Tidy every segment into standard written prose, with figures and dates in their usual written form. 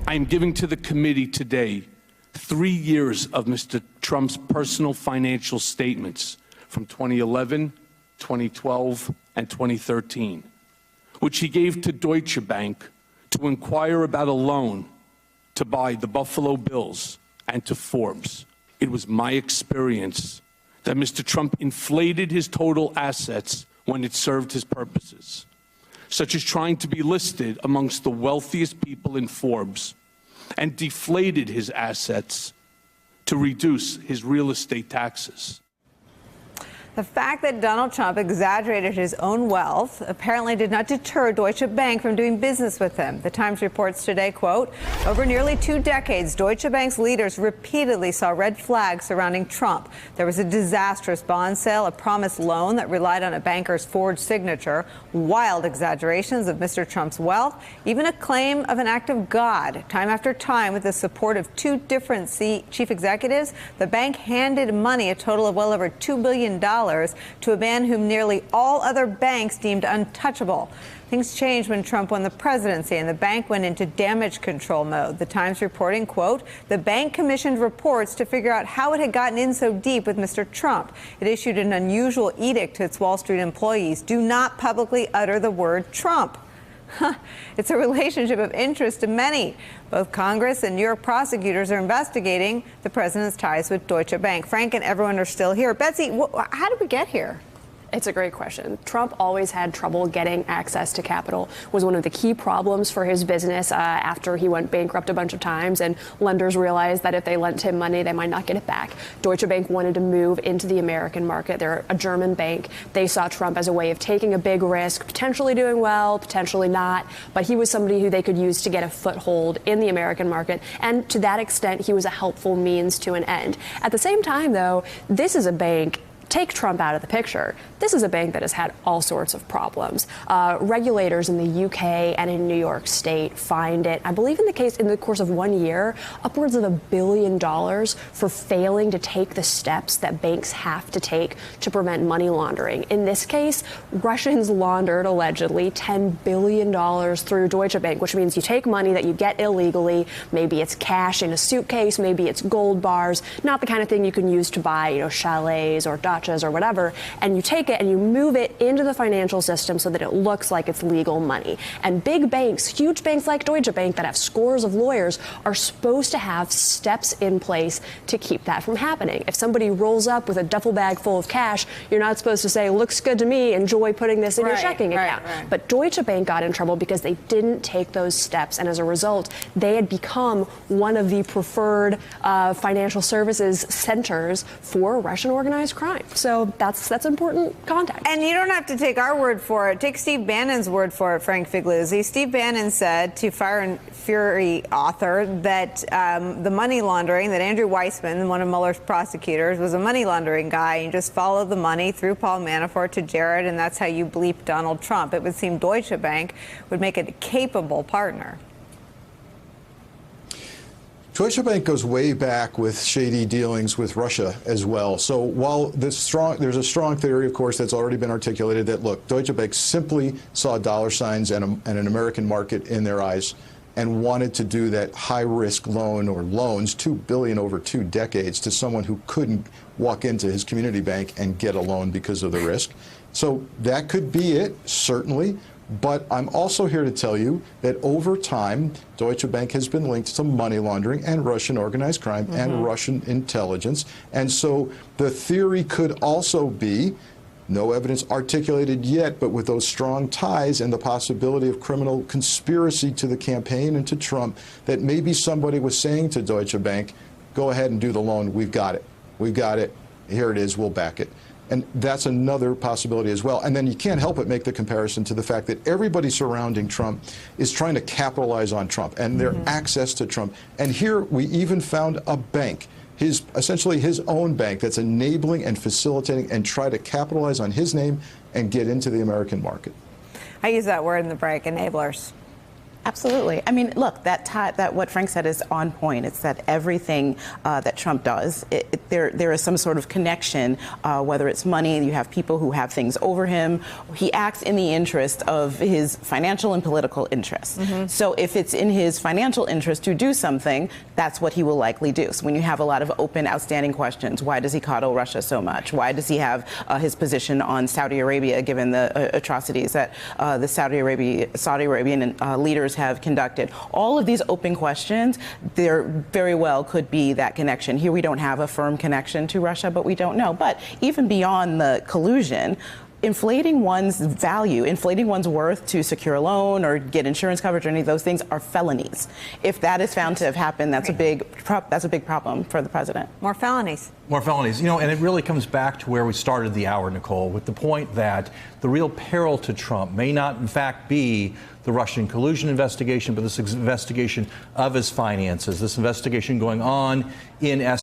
I am giving to the committee today 3 years of Mr. Trump's personal financial statements from 2011, 2012, and 2013, which he gave to Deutsche Bank to inquire about a loan to buy the Buffalo Bills and to Forbes. It was my experience that Mr. Trump inflated his total assets when it served his purposes, such as trying to be listed amongst the wealthiest people in Forbes, and deflated his assets to reduce his real estate taxes. The fact that Donald Trump exaggerated his own wealth apparently did not deter Deutsche Bank from doing business with him. The Times reports today, quote, over nearly 2 decades, Deutsche Bank's leaders repeatedly saw red flags surrounding Trump. There was a disastrous bond sale, a promised loan that relied on a banker's forged signature, wild exaggerations of Mr. Trump's wealth, even a claim of an act of God. Time after time, with the support of 2 different chief executives, the bank handed money, a total of well over $2 billion, to a man whom nearly all other banks deemed untouchable. Things changed when Trump won the presidency and the bank went into damage control mode. The Times reporting, quote, the bank commissioned reports to figure out how it had gotten in so deep with Mr. Trump. It issued an unusual edict to its Wall Street employees. Do not publicly utter the word Trump. It's a relationship of interest to many. Both Congress and New York prosecutors are investigating the president's ties with Deutsche Bank. Frank and everyone are still here. Betsy, how did we get here? It's a great question. Trump always had trouble getting access to capital, was one of the key problems for his business after he went bankrupt a bunch of times, and lenders realized that if they lent him money, they might not get it back. Deutsche Bank wanted to move into the American market. They're a German bank. They saw Trump as a way of taking a big risk, potentially doing well, potentially not, but he was somebody who they could use to get a foothold in the American market, and to that extent, he was a helpful means to an end. At the same time, though, this is a bank. Take Trump out of the picture. This is a bank that has had all sorts of problems. Regulators in the UK and in New York State fined it, I believe in the course of 1 year, upwards of $1 billion for failing to take the steps that banks have to take to prevent money laundering. In this case, Russians laundered, allegedly, $10 billion through Deutsche Bank, which means you take money that you get illegally, maybe it's cash in a suitcase, maybe it's gold bars, not the kind of thing you can use to buy, chalets or or whatever, and you take it and you move it into the financial system so that it looks like it's legal money. And big banks, huge banks like Deutsche Bank that have scores of lawyers, are supposed to have steps in place to keep that from happening. If somebody rolls up with a duffel bag full of cash, you're not supposed to say, looks good to me, enjoy putting this in your checking account. Right. But Deutsche Bank got in trouble because they didn't take those steps, and as a result, they had become one of the preferred financial services centers for Russian organized crime. So that's important context. And you don't have to take our word for it. Take Steve Bannon's word for it, Frank Figliuzzi. Steve Bannon said to Fire and Fury author that the money laundering, that Andrew Weissmann, one of Mueller's prosecutors, was a money laundering guy. You just followed the money through Paul Manafort to Jared, and that's how you bleep Donald Trump. It would seem Deutsche Bank would make it a capable partner. Deutsche Bank goes way back with shady dealings with Russia as well. So while there's a strong theory, of course, that's already been articulated that, look, Deutsche Bank simply saw dollar signs and an American market in their eyes and wanted to do that high-risk loan or loans, $2 billion over 2 decades, to someone who couldn't walk into his community bank and get a loan because of the risk. So that could be it, certainly. But I'm also here to tell you that over time, Deutsche Bank has been linked to money laundering and Russian organized crime and Russian intelligence. And so the theory could also be, no evidence articulated yet, but with those strong ties and the possibility of criminal conspiracy to the campaign and to Trump, that maybe somebody was saying to Deutsche Bank, go ahead and do the loan. We've got it. We've got it. Here it is. We'll back it. And that's another possibility as well. And then you can't help but make the comparison to the fact that everybody surrounding Trump is trying to capitalize on Trump and their access to Trump. And here we even found a bank, essentially his own bank, that's enabling and facilitating and try to capitalize on his name and get into the American market. I use that word in the break, enablers. Absolutely. I mean, look, that what Frank said is on point. It's that everything that Trump does, there is some sort of connection, whether it's money, you have people who have things over him. He acts in the interest of his financial and political interests. So if it's in his financial interest to do something, that's what he will likely do. So when you have a lot of open, outstanding questions, why does he coddle Russia so much? Why does he have his position on Saudi Arabia, given the atrocities that the Saudi Arabian leaders have conducted? All of these open questions, there very well could be that connection. Here we don't have a firm connection to Russia, but we don't know. But even beyond the collusion, inflating one's value, inflating one's worth to secure a loan or get insurance coverage or any of those things are felonies. If that is found to have happened, that's a big problem for the president. More felonies. More felonies. You know, and it really comes back to where we started the hour, Nicole, with the point that the real peril to Trump may not, in fact, be the Russian collusion investigation, but this investigation of his finances, this investigation going on in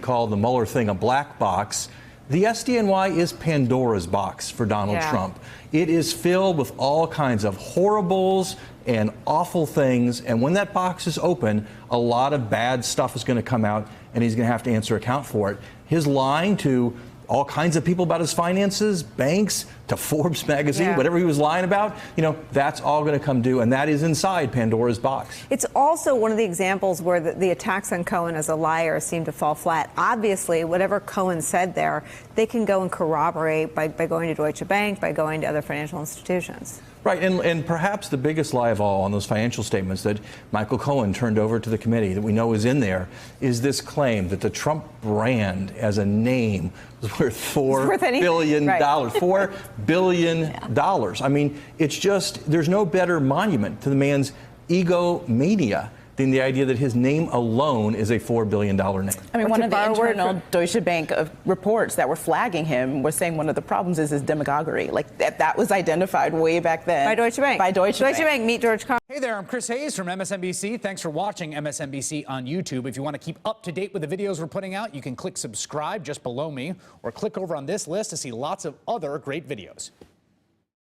called the Mueller thing a black box. The SDNY is Pandora's box for Donald Trump. It is filled with all kinds of horribles and awful things. And when that box is open, a lot of bad stuff is going to come out, and he's going to have to answer account for it. His lying to all kinds of people about his finances, banks, to Forbes magazine, whatever he was lying about, you know, that's all going to come due, and that is inside Pandora's box. It's also one of the examples where the attacks on Cohen as a liar seem to fall flat. Obviously, whatever Cohen said there, they can go and corroborate by going to Deutsche Bank, by going to other financial institutions. Right, and perhaps the biggest lie of all on those financial statements that Michael Cohen turned over to the committee that we know is in there is this claim that the Trump brand as a name was worth $4 billion. Right. $4 billion. I mean, it's just, there's no better monument to the man's egomania than the idea that his name alone is a $4 billion name. I mean, one of the internal Deutsche Bank reports that were flagging him was saying one of the problems is his demagoguery. Like that was identified way back then. By Deutsche Bank. By Deutsche Bank. Meet George Carlin. Hey there, I'm Chris Hayes from MSNBC. Thanks for watching MSNBC on YouTube. If you want to keep up to date with the videos we're putting out, you can click subscribe just below me or click over on this list to see lots of other great videos.